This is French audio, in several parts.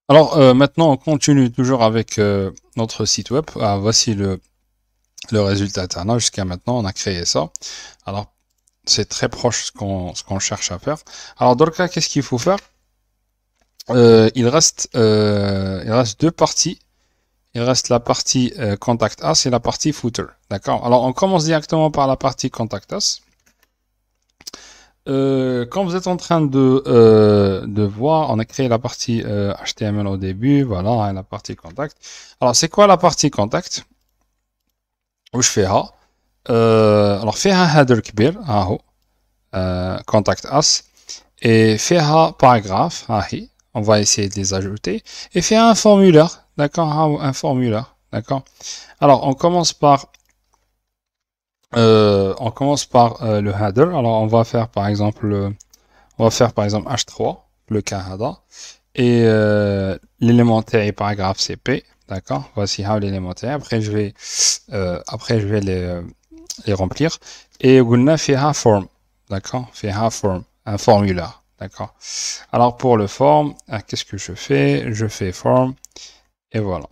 Alors maintenant, on continue toujours avec notre site web. Ah, voici le résultat Tana. Jusqu'à maintenant, on a créé ça. Alors, c'est très proche ce qu'on cherche à faire. Alors, dans le cas, qu'est-ce qu'il faut faire? Il reste deux parties. Il reste la partie Contact Us et la partie Footer. D'accord? Alors, on commence directement par la partie Contact Us. Quand vous êtes en train de voir, on a créé la partie HTML au début, voilà, et la partie contact. Alors, c'est quoi la partie contact? وش فيها؟ alors فيها header كبير ها هو contact us et فيها paragraphe ها هي on va essayer de les ajouter et فيها un formulaire, d'accord, un formulaire, d'accord. Alors on commence par le header. Alors on va faire par exemple H3, le Canada. Et l'élémentaire et paragraphe c'est P. D'accord. Voici l'élémentaire. Après, je vais les remplir. Et on a fait un form. D'accord. Fait un form. Un formulaire. D'accord. Alors pour le form, qu'est-ce que je fais? Je fais form. Et voilà.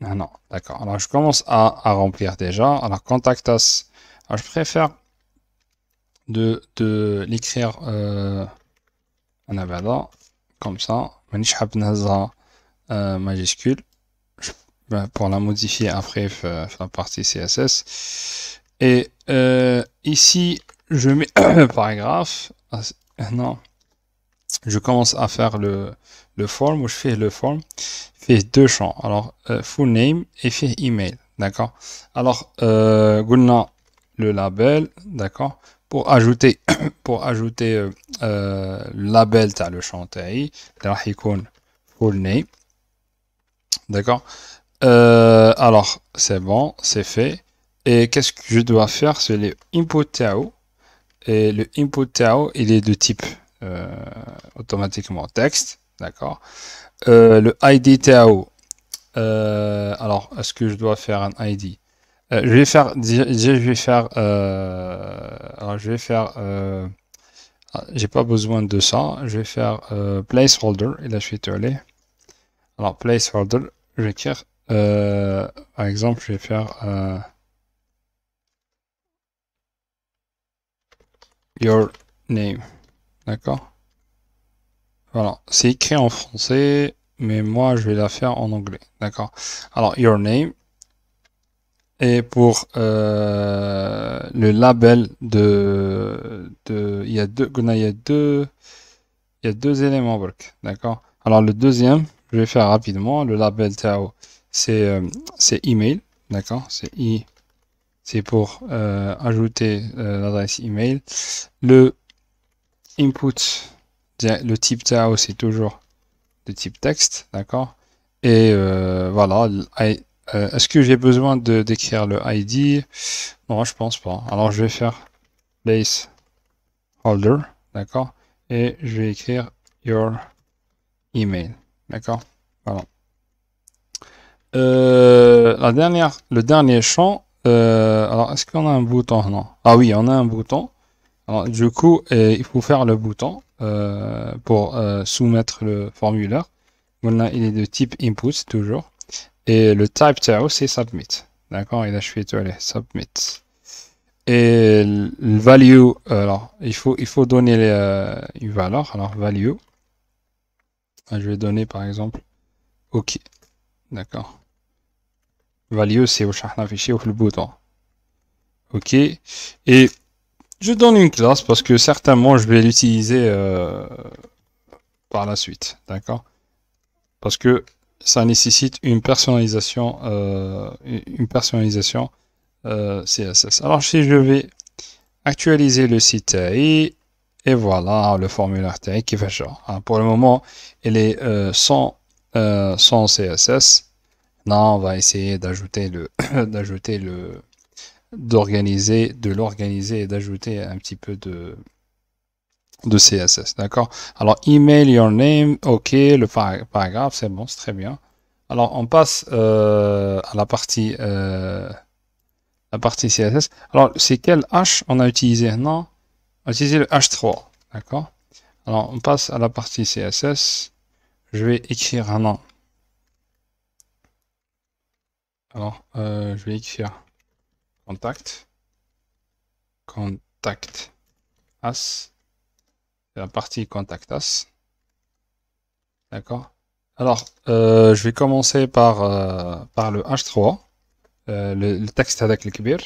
Ah non. D'accord. Alors je commence à remplir déjà. Alors contact us. Alors, je préfère de l'écrire en avada, comme ça. مانيش حاب نهزها majuscule. Pour la modifier après la partie CSS. Et ici, je mets paragraphe. Non, je commence à faire le form, où je fais le form. Je fais deux champs. Alors, full name et fait email. D'accord. Alors, قلنا le label, d'accord, pour ajouter le label تاع le champ تاعي راح يكون full name, d'accord. Alors c'est bon, c'est fait, et qu'est-ce que je dois faire? C'est le input tao, et le input tao il est de type automatiquement texte, d'accord. Le id tao, alors est-ce que je dois faire un id? J'ai pas besoin de ça. Je vais faire placeholder. Et là, je vais aller. Alors, placeholder, je vais écrire, par exemple, je vais faire your name. D'accord? Voilà. C'est écrit en français, mais moi, je vais la faire en anglais. D'accord? Alors, your name. Et pour le label il y a deux éléments, d'accord. Alors le deuxième, je vais faire rapidement. Le label Tao, c'est email, d'accord. C'est pour ajouter l'adresse email. Le input, le type Tao, c'est toujours de type texte, d'accord. Et voilà. Est-ce que j'ai besoin d'écrire le ID? Non, je pense pas. Alors je vais faire placeholder, d'accord, et je vais écrire your email, d'accord. Voilà. Le dernier champ. Alors est-ce qu'on a un bouton? Non. Ah oui, on a un bouton. Alors, du coup, il faut faire le bouton pour soumettre le formulaire. Voilà, il est de type input toujours. Et le type tao, c'est submit. D'accord? Et là, je fais tout aller, submit. Et le value, alors, il faut donner une valeur. Alors, value. Je vais donner, par exemple, OK. D'accord? Value, c'est au affiché le bouton. OK. Et je donne une classe parce que certainement, je vais l'utiliser par la suite. D'accord? Parce que ça nécessite une personnalisation CSS. Alors si je vais actualiser le site TAI, et voilà le formulaire TAI qui fait genre. Pour le moment, il est sans CSS. Là, on va essayer d'ajouter de l'organiser et d'ajouter un petit peu de CSS, d'accord. Alors, email, your name, ok, le paragraphe, c'est bon, c'est très bien. Alors, on passe à la partie CSS. Alors, c'est quel H on a utilisé? Non, on a utilisé le H3, d'accord. Alors, on passe à la partie CSS. Je vais écrire un nom. Alors, je vais écrire contact us, c'est la partie contact us, d'accord. Alors, je vais commencer par le H3, le texte avec le kbir,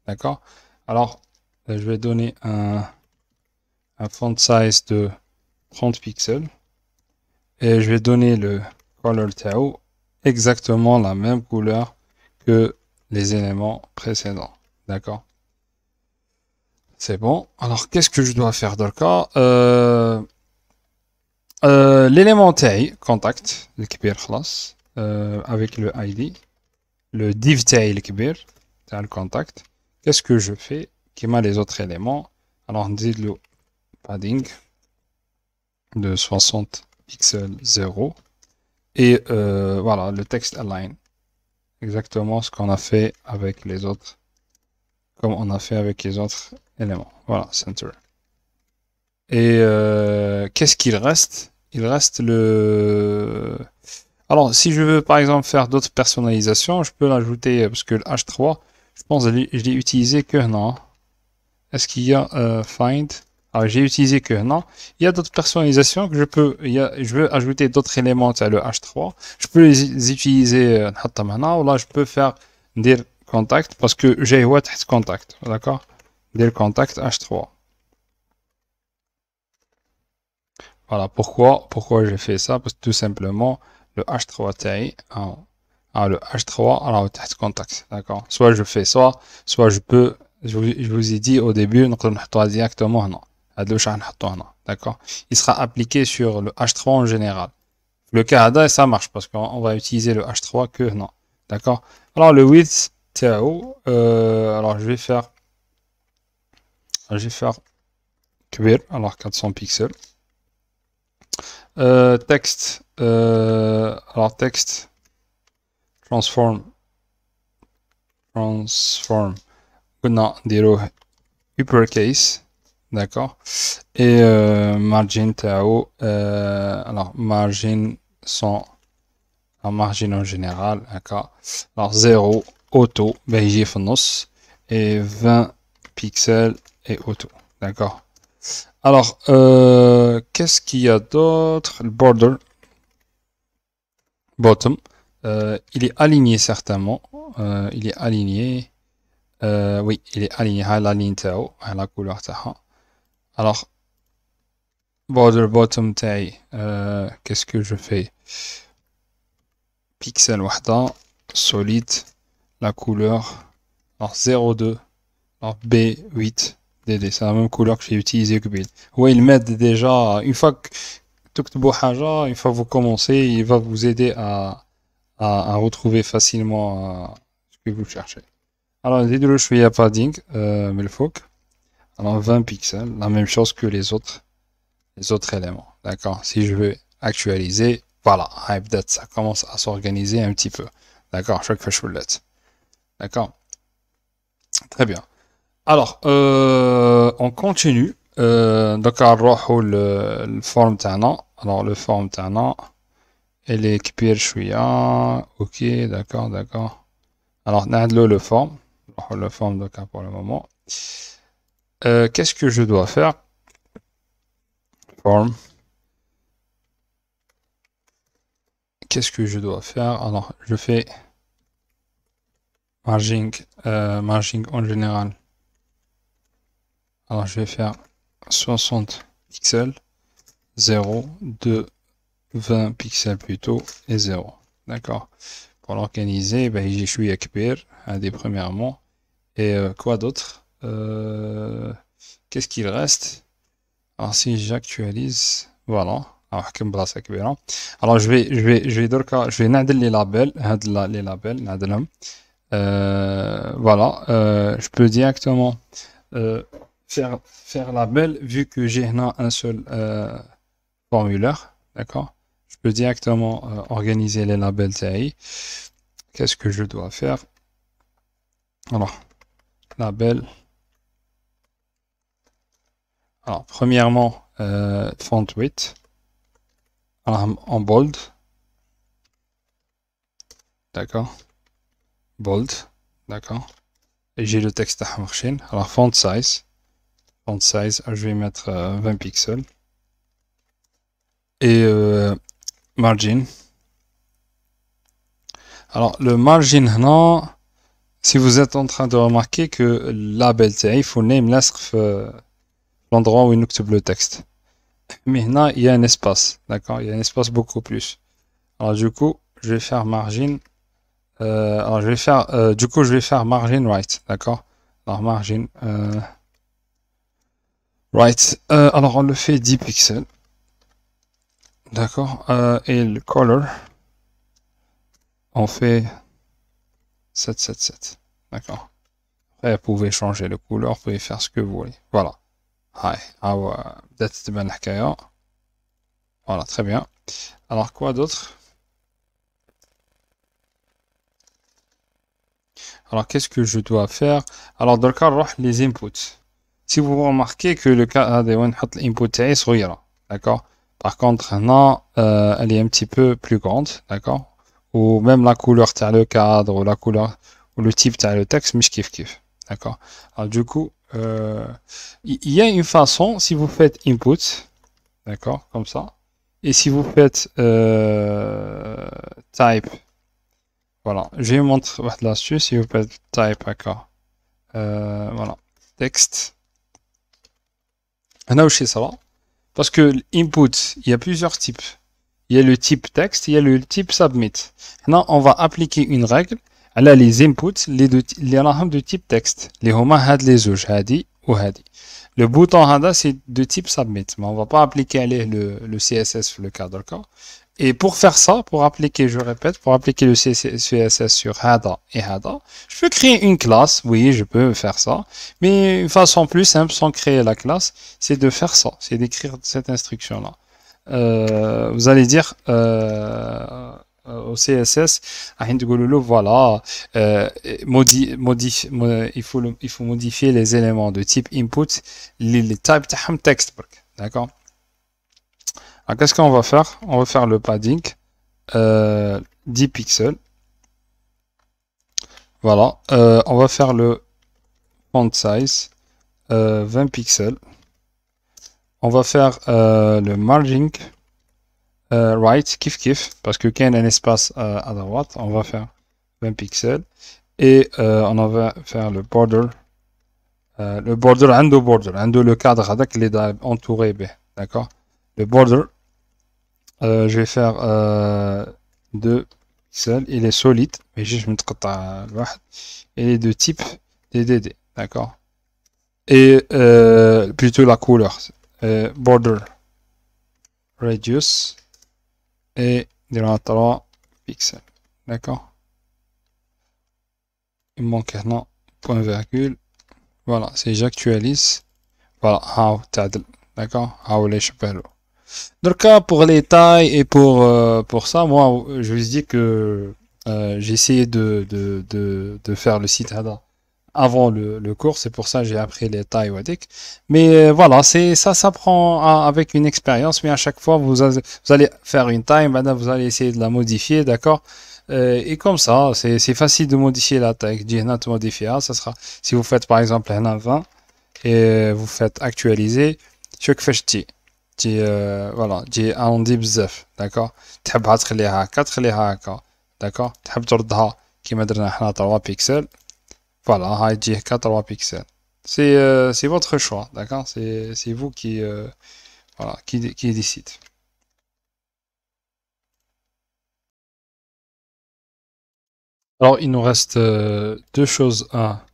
d'accord. Alors, je vais donner un font size de 30 pixels et je vais donner le color tau exactement la même couleur que les éléments précédents, d'accord. C'est bon. Alors, qu'est-ce que je dois faire d'accord? L'élément taille, contact, le kbir خلاص, avec le ID, le div taille, le kbir, le contact. Qu'est-ce que je fais? Qui m'a les autres éléments? Alors, on dit le padding de 60 pixels 0. Et voilà, le texte align. Exactement ce qu'on a fait avec les autres, comme on a fait avec les autres éléments. Voilà, center. Et qu'est-ce qu'il reste? Il reste le... Alors, si je veux par exemple faire d'autres personnalisations, je peux l'ajouter, parce que le H3, je pense que je l'ai utilisé que non. Est-ce qu'il y a find? Alors, j'ai utilisé que non. Il y a d'autres personnalisations que je peux... je veux ajouter d'autres éléments à le H3. Je peux les utiliser ou là, je peux faire dire contact, parce que j'ai contact, d'accord? Dire contact H3. Voilà, pourquoi j'ai fait ça? Parce que tout simplement, le H3 TI, le H3, alors, contact, d'accord? Soit je fais ça, soit je peux, je vous ai dit au début, on va directement, non. D'accord? Il sera appliqué sur le H3 en général. Le Canada, ça marche parce qu'on va utiliser le H3 que non. D'accord? Alors, le width TAO, alors je vais faire Kbir, alors 400 pixels. Texte, alors texte, transform, قلنا نديروه uppercase, d'accord, et margin تاعو, alors margin sans la margin en général, d'accord, alors 0 auto باه يجي في النص, et 20 pixels et auto, d'accord. Alors, qu'est-ce qu'il y a d'autre? Le border, bottom, il est aligné certainement. Il est aligné. Oui, il est aligné à la ligne تاعو, à la couleur تاعها. Alors, border bottom taille, qu'est-ce que je fais? Pixel وحدة, solide, la couleur, alors 02, alors B8. C'est la même couleur que j'ai utilisé que ouais, il m'aide déjà. Une fois que une fois que vous commencez, il va vous aider à retrouver facilement ce que vous cherchez. Alors, le شوية padding, mais le faut. Alors, 20 pixels, la même chose que les autres éléments. D'accord? Si je veux actualiser, voilà, ça commence à s'organiser un petit peu. D'accord? Chaque fois, je vous le laisse. D'accord? Très bien. Alors, on continue. Donc, نروحوا الفورم تاعنا. Alors, le forme تاعنا, elle est كبير شوية. Ok, d'accord. Alors, نعدلو le forme. Le forme donc pour le moment. Qu'est-ce que je dois faire? Form. Qu'est-ce que je dois faire? Alors, je fais margin en général. Alors, je vais faire 60 pixels, 0, 2, 20 pixels plutôt, et 0. D'accord. Pour l'organiser, ben, j'ai choisi Akbir, un des premièrement. Et quoi d'autre? Qu'est-ce qu'il reste? Alors, si j'actualise, voilà. Alors, je vais نعدل les labels, les labels, نعدلهم. Voilà, je peux directement faire label vu que j'ai un seul formulaire, d'accord? Je peux directement organiser les labels TAI. Qu'est-ce que je dois faire? Alors, label. Alors, premièrement, font width en bold, d'accord? bold, d'accord. Et j'ai le texte à marcher. Alors font size, je vais mettre 20 pixels. Et margin. Alors le margin, non. Si vous êtes en train de remarquer que le label il faut name l'endroit où il nous le texte. Mais là, il y a un espace, d'accord? Il y a un espace beaucoup plus. Alors du coup, je vais faire margin. Alors je vais faire, du coup, je vais faire margin right, d'accord? Alors margin right. Alors on le fait 10 pixels, d'accord? Et le color, on fait 777, d'accord? Après, vous pouvez changer le couleur, vous pouvez faire ce que vous voulez. Voilà. هاي بدأت تبان الحكاية. Voilà, très bien. Alors quoi d'autre? Alors qu'est-ce que je dois faire? Alors dans le cas les inputs. Si vous remarquez que le cas des input est صغيرة, d'accord? Par contre, non, elle est un petit peu plus grande, d'accord? Ou même la couleur تاع le cadre ou la couleur ou le type تاع le texte مش كيف كيف, d'accord? Alors du coup, il y a une façon si vous faites input, d'accord, comme ça. Et si vous faites type, voilà, je vais vous montrer l'astuce. Si vous faites type, d'accord, voilà, texte. On a aussi ça va. Parce que l'input, il y a plusieurs types. Il y a le type texte, il y a le type submit. Maintenant, on va appliquer une règle. Elle a les inputs, les rames de type texte. Les homa had les zouj, hadi ou hadi. Le bouton hada, c'est de type submit. Mais on va pas appliquer le CSS, le cadre, d'accord? Et pour faire ça, pour appliquer, je répète, pour appliquer le CSS sur Hada et Hada, je peux créer une classe. Oui, je peux faire ça. Mais une façon plus simple, sans créer la classe, c'est de faire ça. C'est d'écrire cette instruction-là. Vous allez dire au CSS, voilà, il faut modifier les éléments de type input, les types texte, d'accord? Alors, qu'est-ce qu'on va faire? On va faire le padding 10 pixels. Voilà. On va faire le font size 20 pixels. On va faire le margin right, kiff kiff, parce que quand il y a un espace à droite, on va faire 20 pixels. Et on va faire le border. Le border, le cadre avec les entouré, d'accord? Le border, je vais faire 2 pixels. Il est solide, mais je متقطع الواحد. Il est de type DDD, d'accord? Et plutôt la couleur, border radius et 3 pixels, d'accord? Il manque un point virgule. Voilà, si j'actualise, voilà, how تعدل, d'accord? How les chapelles. Donc pour les tailles et pour ça, moi je vous dis que j'ai essayé de faire le site Hada avant le cours, c'est pour ça que j'ai appris les tailles Wadik. Mais voilà, c'est ça s'apprend avec une expérience, mais à chaque fois vous allez faire une taille, maintenant vous allez essayer de la modifier, d'accord? Et comme ça, c'est facile de modifier la taille. Dihna te modifier, ça sera si vous faites par exemple un 20 et vous faites actualiser, je fais voilà, جي عندي بزاف داكور تحبها تخليها هكا تخليها هكا داكور تحب تردها كيما درنا حنا 3 بيكسل فوالا هاي تجي هكا 3 بيكسل c'est votre choix d'accord c'est vous qui voilà qui décide. Alors il nous reste deux choses à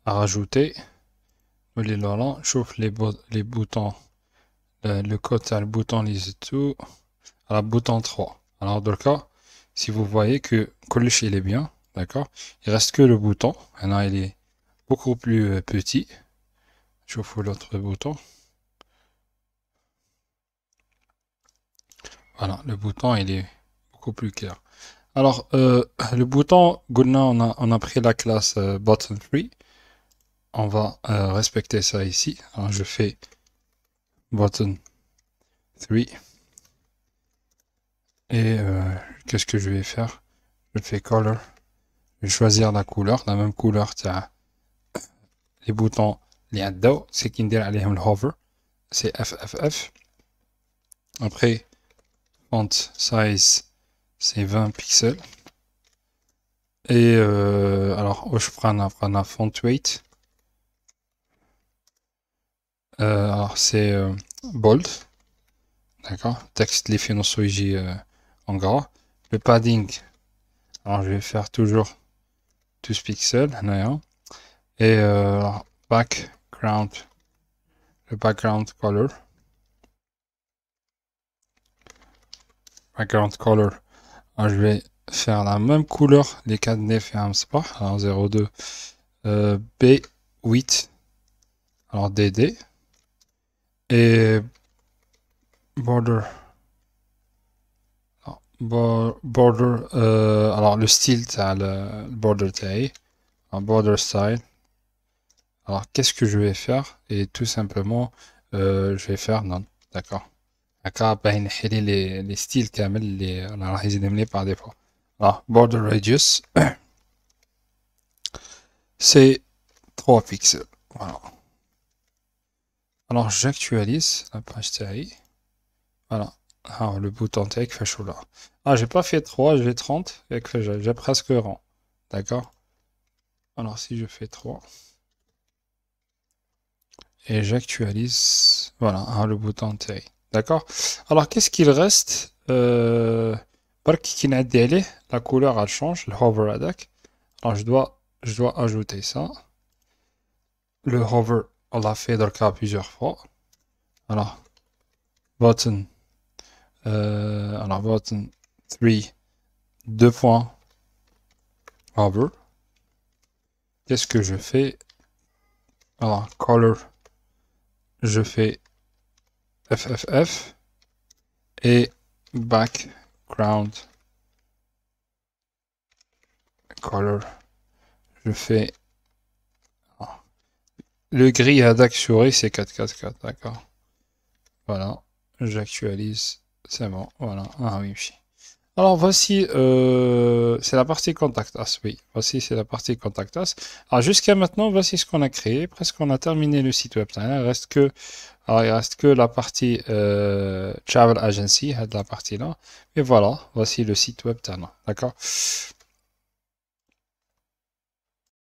rajouter. Chauffe les boutons le code c'est le bouton lise tout à la bouton 3. Alors dans le cas, si vous voyez que Kolish il est bien, d'accord, il reste que le bouton. Maintenant il est beaucoup plus petit. Je vous fous l'autre bouton. Voilà, le bouton il est beaucoup plus clair. Alors le bouton, on a pris la classe button 3. On va respecter ça ici. Alors je fais button 3. Et qu'est-ce que je vais faire? Je fais color Je vais choisir la couleur, la même couleur تاع les boutons اللي عداو c'est qui ندير عليهم le hover c'est FFF. Après font size c'est 20 pixels et alors واش بقانا font weight alors c'est bold, d'accord, texte les finances en gras. Le padding, alors je vais faire toujours 12 pixels et background, le background color, alors je vais faire la même couleur les cadenets fait un spot, alors 02 B8, alors DD et border. Border, alors le style, le border taille, un border style. Alors qu'est-ce que je vais faire? Et tout simplement, je vais faire non, d'accord. Les styles كامل les راح يزيدهم par défaut. Alors border radius, c'est 3 pixels. Voilà. Alors j'actualise la page taille. Voilà. Alors, le bouton take fait chaud là. Ah, j'ai pas fait 3, j'ai 30. J'ai presque rang. D'accord? Alors, si je fais 3. Et j'actualise. Voilà, le bouton take. D'accord? Alors, qu'est-ce qu'il reste? La couleur, elle change. Le hover attack. Alors, je dois ajouter ça. Le hover, on l'a fait dans le cas plusieurs fois. Alors, button. Alors, button 3, 2 points, hover. Qu'est-ce que je fais? Alors, color, je fais FFF et background color, je fais le gris à souris, c'est 444, d'accord. Voilà, j'actualise, c'est bon, voilà. Ah oui, oui. Alors voici, c'est la partie contact us, oui, voici c'est la partie contact us. Alors jusqu'à maintenant, voici ce qu'on a créé, presque on a terminé le site web. Il reste que, alors, il reste que la partie Travel Agency, la partie là. Et voilà, voici le site web, d'accord.